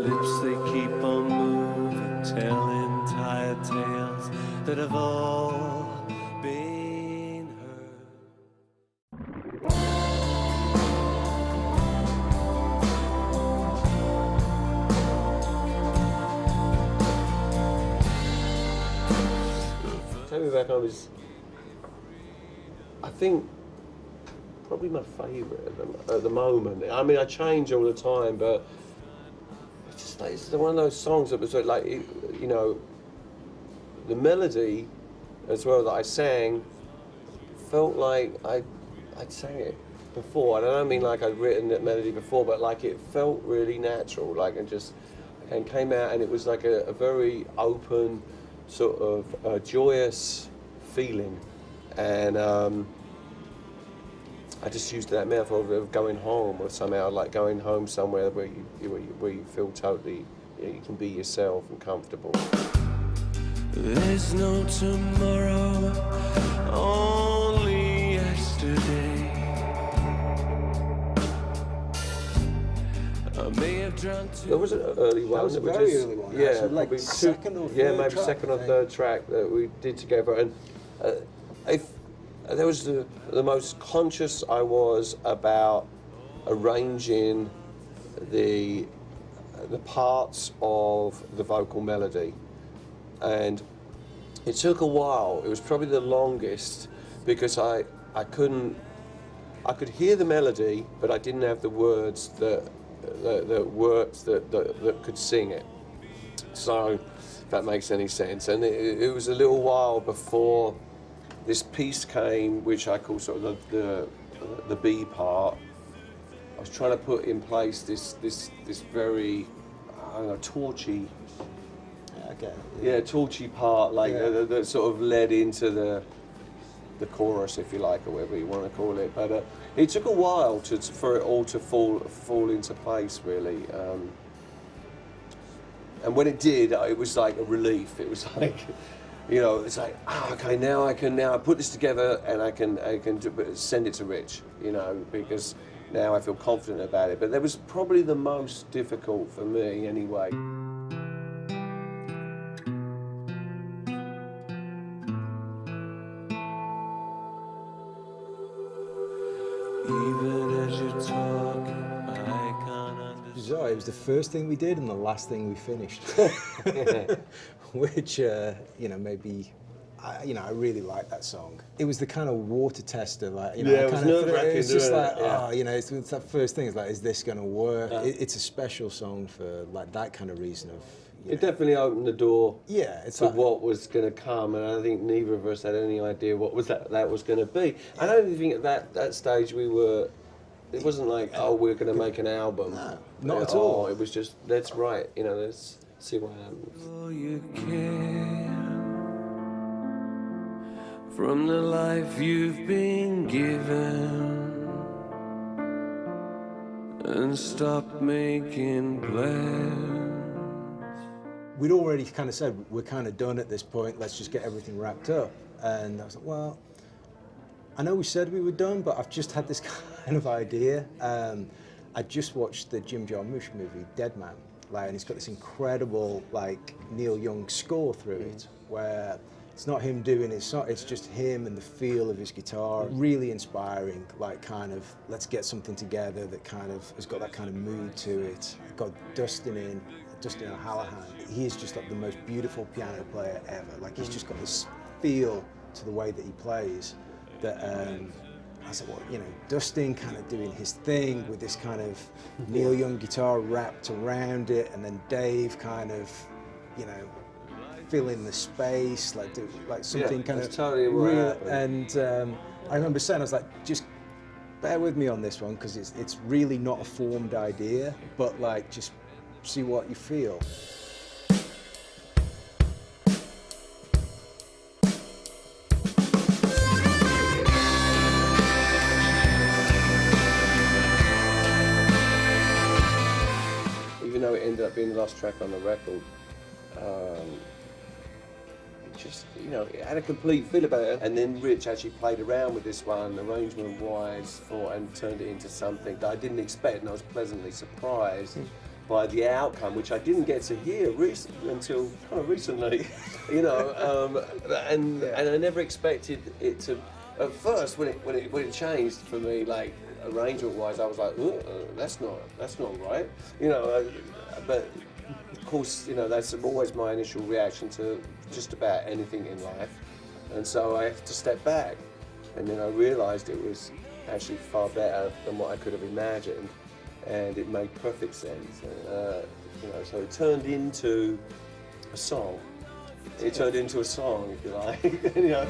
lips, they keep on moving, telling tired tales that have all been heard. Take Me Back Home is, I think, probably my favourite at the moment. I mean, I change all the time, but it's just like, it's one of those songs that was like, you know, the melody as well that I sang felt like I'd sang it before. And I don't mean like I'd written that melody before, but like it felt really natural, like and came out, and it was like a very open, sort of joyous feeling. And I just used that metaphor of going home, or somehow like going home somewhere where you feel totally, you can be yourself and comfortable. There's no tomorrow, only yesterday. I may have drunk too. There was an early one. That was a very early one. Yeah, actually, like probably second or third yeah, maybe track, second or third track that we did together. And there was the most conscious I was about arranging the parts of the vocal melody. And it took a while. It was probably the longest because I could hear the melody, but I didn't have the words that could sing it. So, if that makes any sense. And it was a little while before this piece came, which I call sort of the B part. I was trying to put in place this very, I don't know, torchy. Okay. Yeah, torchy part, like that sort of led into the chorus, if you like, or whatever you want to call it. But it took a while for it all to fall into place, really. And when it did, it was like a relief. It was like, you know, it's like, okay, now I put this together and I can send it to Rich, you know, because now I feel confident about it. But that was probably the most difficult for me, anyway. Even as you talk, I can't understand. So it was the first thing we did and the last thing we finished, which you know, maybe. I really like that song. It was the kind of water tester, like, you know, yeah, it was nerve-wracking. It's just like, yeah. you know, it's that first thing. It's like, is this going to work? It's a special song for like that kind of reason of. It definitely opened the door. Yeah, it's to like, what was going to come, and I think neither of us had any idea what that was going to be. I don't even think at that stage we were. It wasn't like, oh, we're going to make an album. No, not at all. It was just, let's write. You know, let's see what happens. Oh, you can from the life you've been given, and stop making plans. We'd already kind of said, we're kind of done at this point, let's just get everything wrapped up. And I was like, well, I know we said we were done, but I've just had this kind of idea. I just watched the Jim Jarmusch movie, Dead Man, like, and it's got this incredible, like, Neil Young score through it, where it's not him doing it, it's just him and the feel of his guitar. Really inspiring, like, kind of, let's get something together that kind of has got that kind of mood to it. Got Dustin O'Hallahan. He is just like the most beautiful piano player ever. Like, he's just got this feel to the way that he plays that I said, well, you know, Dustin kind of doing his thing with this kind of Neil Young guitar wrapped around it, and then Dave kind of, you know, filling the space, like something kind of totally real. And I remember saying, I was like, just bear with me on this one, because it's really not a formed idea, but like, just see what you feel. Even though it ended up being the last track on the record, just, you know, it had a complete feel about it. And then Rich actually played around with this one, arrangement-wise, and turned it into something that I didn't expect, and I was pleasantly surprised by the outcome, which I didn't get to hear until kind of recently, you know, and I never expected it to. At first, when it changed for me, like arrangement-wise, I was like, that's not right, you know. But of course, you know, that's always my initial reaction to just about anything in life, and so I have to step back, and then I realised it was actually far better than what I could have imagined, and it made perfect sense. You know, so it turned into a song. It turned into a song, if you like. You know.